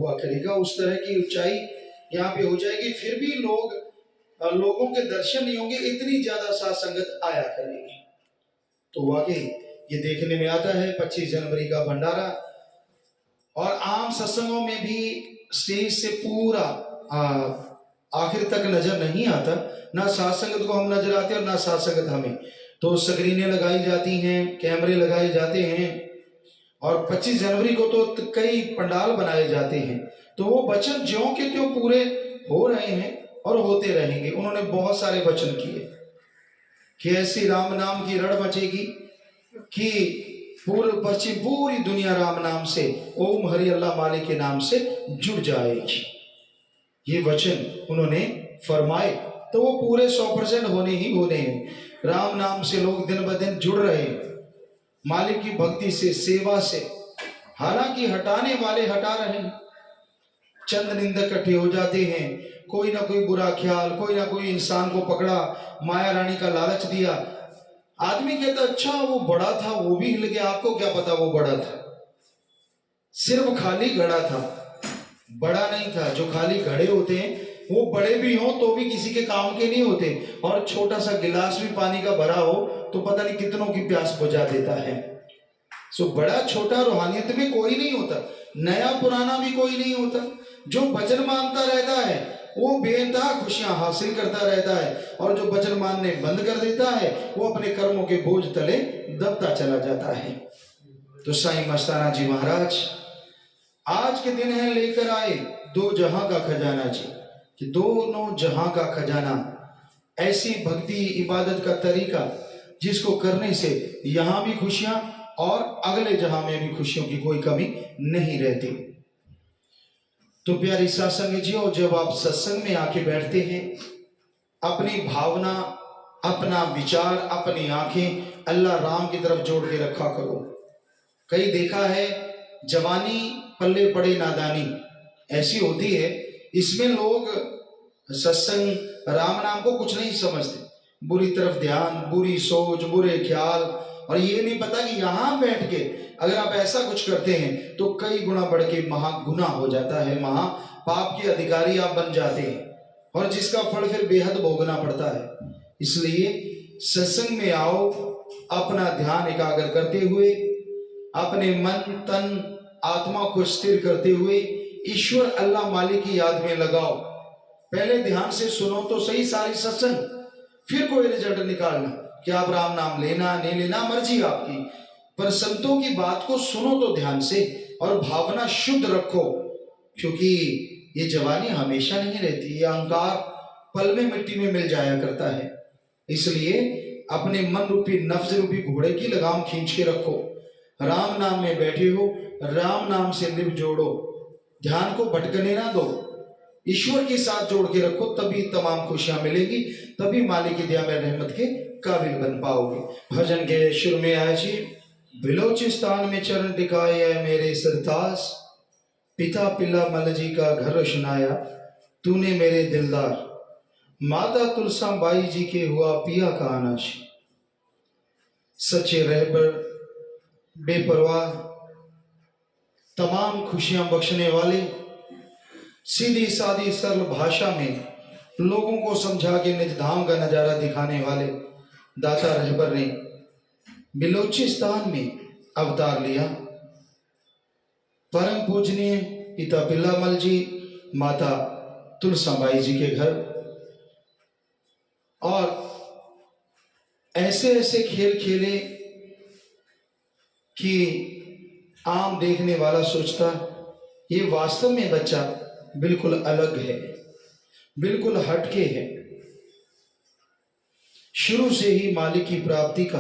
हुआ करेगा, उस तरह की ऊंचाई यहाँ पे हो जाएगी, फिर भी लोगों के दर्शन नहीं होंगे, इतनी ज्यादा साथ संगत आया करेगी। तो वाकई ये देखने में आता है 25 जनवरी का भंडारा। और आम सत्संगों में भी स्टेज से पूरा आखिर तक नजर नहीं आता, ना साथ संगत को हम नजर आते और ना साथ संगत हमें। तो स्क्रीनें लगाई जाती हैं, कैमरे लगाए जाते हैं, और 25 जनवरी को तो कई पंडाल बनाए जाते हैं। तो वो वचन ज्यों के त्यों पूरे हो रहे हैं और होते रहेंगे। उन्होंने बहुत सारे वचन किए कि ऐसी राम नाम की रण मचेगी कि पूर्व पश्चिम पूरी दुनिया राम नाम से, ओम हरि अल्लाह मालिक के नाम से जुड़ जाएगी। ये वचन उन्होंने फरमाए, तो वो पूरे 100% होने ही होने हैं। राम नाम से लोग दिन ब दिन जुड़ रहे हैं, मालिक की भक्ति से, सेवा से। हालांकि हटाने वाले हटा रहे हैं, चंद निंदक इकट्ठे हो जाते हैं, कोई ना कोई बुरा ख्याल, कोई ना कोई इंसान को पकड़ा, माया रानी का लालच दिया। आदमी कहता अच्छा वो बड़ा था, वो भी हिल गया, आपको क्या पता वो बड़ा था, सिर्फ खाली घड़ा था, बड़ा नहीं था। जो खाली घड़े होते हैं वो बड़े भी हो तो भी किसी के काम के नहीं होते, और छोटा सा गिलास भी पानी का भरा हो तो पता नहीं कितनों की प्यास बुझा देता है। सो बड़ा छोटा रूहानियत में कोई नहीं होता, नया पुराना भी कोई नहीं होता। जो वचन मानता रहता है वो बेइंतहा खुशियां हासिल करता रहता है, और जो वचन मानने बंद कर देता है वो अपने कर्मों के बोझ तले दबता चला जाता है। तो साईं मस्ताना जी महाराज आज के दिन है लेकर आए दो जहां का खजाना जी, कि दोनों जहां का खजाना, ऐसी भक्ति इबादत का तरीका जिसको करने से यहां भी खुशियां और अगले जहां में भी खुशियों की कोई कमी नहीं रहती। तो प्यारी सत्संग जी, और जब आप सत्संग में आके बैठते हैं, अपनी भावना, अपना विचार, अपनी आंखें अल्लाह राम की तरफ जोड़ के रखा करो। कई देखा है जवानी पल्ले पड़े नादानी ऐसी होती है, इसमें लोग सत्संग राम नाम को कुछ नहीं समझते, बुरी तरफ ध्यान, बुरी सोच, बुरे ख्याल, और ये नहीं पता कि यहां बैठ के अगर आप ऐसा कुछ करते हैं तो कई गुना बढ़ के महागुना हो जाता है, महा पाप के अधिकारी आप बन जाते हैं, और जिसका फल फिर बेहद भोगना पड़ता है। इसलिए सत्संग में आओ, अपना ध्यान एकाग्र करते हुए, अपने मन तन आत्मा को स्थिर करते हुए ईश्वर अल्लाह मालिक की याद में लगाओ। पहले ध्यान से सुनो तो सही सारी सत्संग, फिर कोई रिजल्ट निकालना कि आप राम नाम लेना नहीं लेना मर्जी आपकी, पर संतों की बात को सुनो तो ध्यान से, और भावना शुद्ध रखो, क्योंकि ये जवानी हमेशा नहीं रहती, ये अहंकार पल में मिट्टी में मिल जाया करता है। इसलिए अपने मन रूपी नफ्स रूपी घोड़े की लगाम खींच के रखो, राम नाम में बैठे हो, राम नाम से लिप जोड़ो, ध्यान को भटकने ना दो, ईश्वर के साथ जोड़ के रखो, तभी तमाम खुशियां मिलेगी, तभी मालिक की दया में रहमत के काबिल बन पाओगे। भजन के शुरू में आया जी, बिलोचिस्तान में चरण टिकाए है मेरे सरताज, पिता पिल्ला मल जी का घर सुनाया तूने मेरे दिलदार, माता तुलसा बाई जी के हुआ पिया का आनाश, सच्चे रहबर बेपरवाह तमाम खुशियां बख्शने वाले, सीधी सादी सरल भाषा में लोगों को समझा के निज धाम का नजारा दिखाने वाले दाता रहबर ने बिलोचिस्तान में अवतार लिया। परम पूजनीय पिता पिल्लामल जी, माता तुलसाबाई जी के घर, और ऐसे ऐसे खेल खेले कि आम देखने वाला सोचता ये वास्तव में बच्चा बिल्कुल अलग है, बिल्कुल हटके है। शुरू से ही मालिक की प्राप्ति का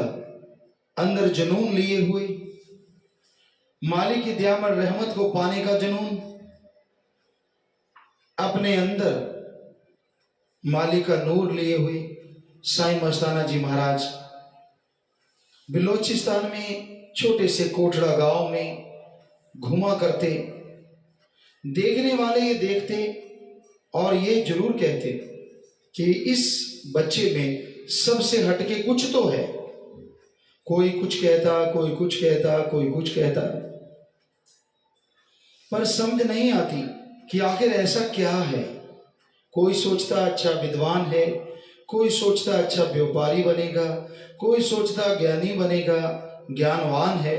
अंदर जुनून लिए हुए, मालिक की दया में रहमत को पाने का जुनून, अपने अंदर मालिक का नूर लिए हुए साईं मस्ताना जी महाराज बिलोचिस्तान में छोटे से कोटड़ा गांव में घुमा करते। देखने वाले ये देखते और ये जरूर कहते कि इस बच्चे में सबसे हटके कुछ तो है। कोई कुछ कहता, कोई कुछ कहता, कोई कुछ कहता। पर समझ नहीं आती कि आखिर ऐसा क्या है। कोई सोचता अच्छा विद्वान है, कोई सोचता अच्छा व्यापारी बनेगा, कोई सोचता ज्ञानी बनेगा, ज्ञानवान है,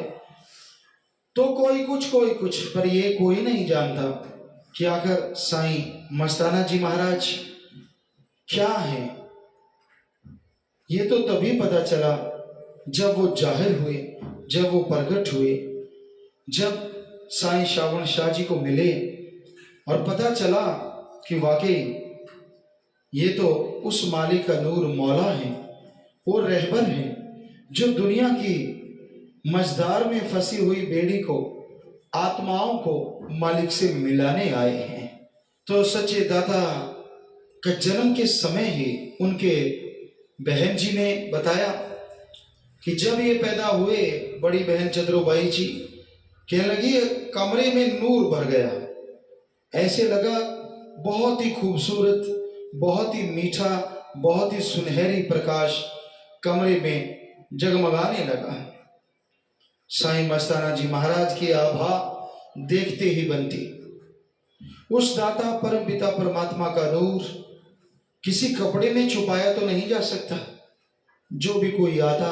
तो कोई कुछ, पर ये कोई नहीं जानता कि आखिर साईं मस्ताना जी महाराज क्या है। ये तो तभी पता चला जब वो जाहिर हुए, जब वो प्रकट हुए, जब साईं श्रावण शाह जी को मिले और पता चला कि वाकई ये तो उस मालिक का नूर मौला है, वो रहबर है जो दुनिया की मझधार में फंसी हुई बेड़ी को, आत्माओं को मालिक से मिलाने आए हैं। तो सच्चे दाता का जन्म के समय ही उनके बहन जी ने बताया कि जब ये पैदा हुए, बड़ी बहन चंद्रोबाई जी कहने लगी कमरे में नूर भर गया, ऐसे लगा बहुत ही खूबसूरत, बहुत ही मीठा, बहुत ही सुनहरी प्रकाश कमरे में जगमगाने लगा। साईं मस्ताना जी महाराज की आभा देखते ही बनती। उस दाता परम पिता परमात्मा का नूर किसी कपड़े में छुपाया तो नहीं जा सकता। जो भी कोई आता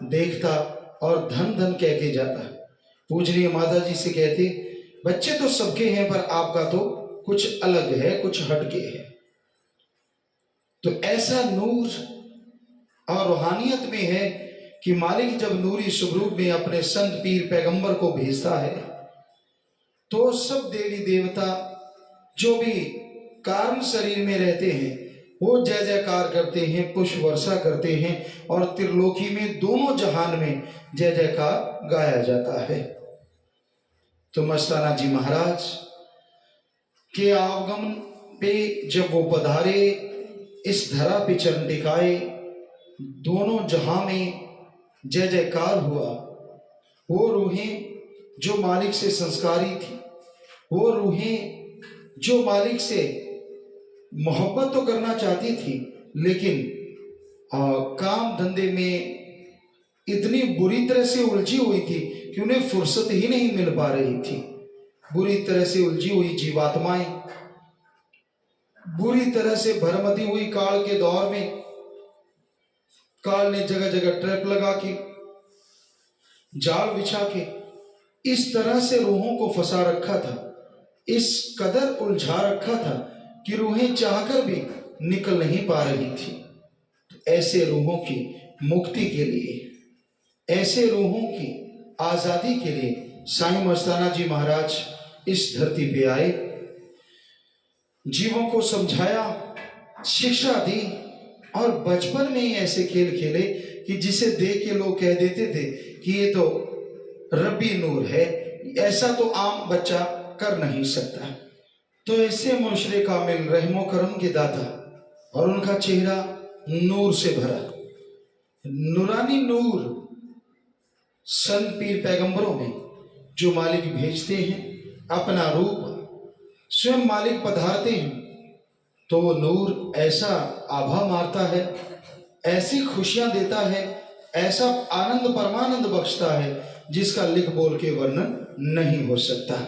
देखता और धन धन कह के जाता। पूजनीय माता जी से कहते बच्चे तो सबके हैं पर आपका तो कुछ अलग है, कुछ हटके है। तो ऐसा नूर और रूहानियत में है कि मालिक जब नूरी स्वरूप में अपने संत पीर पैगंबर को भेजता है तो सब देवी देवता जो भी कारण शरीर में रहते हैं वो जय जयकार करते हैं, पुष्प वर्षा करते हैं और त्रिलोकी में दोनों जहान में जय जयकार गाया जाता है। तो मस्ताना जी महाराज के आगमन पे जब वो पधारे, इस धरा पे चरण टिकाए, दोनों जहां में जय जयकार हुआ। वो रूहें जो मालिक से संस्कारी थी, वो रूहें जो मालिक से मोहब्बत तो करना चाहती थी लेकिन काम धंधे में इतनी बुरी तरह से उलझी हुई थी कि उन्हें फुर्सत ही नहीं मिल पा रही थी। बुरी तरह से उलझी हुई जीवात्माएं, बुरी तरह से भरमती हुई काल के दौर में काल ने जगह जगह ट्रैप लगा के, जाल बिछा के इस तरह से रूहों को फंसा रखा था, इस कदर उलझा रखा था कि रूहें चाहकर भी निकल नहीं पा रही थी। तो ऐसे रूहों की मुक्ति के लिए, ऐसे रूहों की आजादी के लिए साईं मस्ताना जी महाराज इस धरती पे आए, जीवों को समझाया, शिक्षा दी और बचपन में ही ऐसे खेल खेले कि जिसे देख के लोग कह देते थे कि ये तो रब्बी नूर है, ऐसा तो आम बच्चा कर नहीं सकता। तो ऐसे मुर्शिद कामिल रहमो करम के दाता और उनका चेहरा नूर से भरा, नूरानी नूर संत पीर पैगंबरों में जो मालिक भेजते हैं, अपना रूप स्वयं मालिक पधारते हैं तो वो नूर ऐसा आभा मारता है, ऐसी खुशियां देता है, ऐसा आनंद परमानंद बख्शता है जिसका लिख बोल के वर्णन नहीं हो सकता।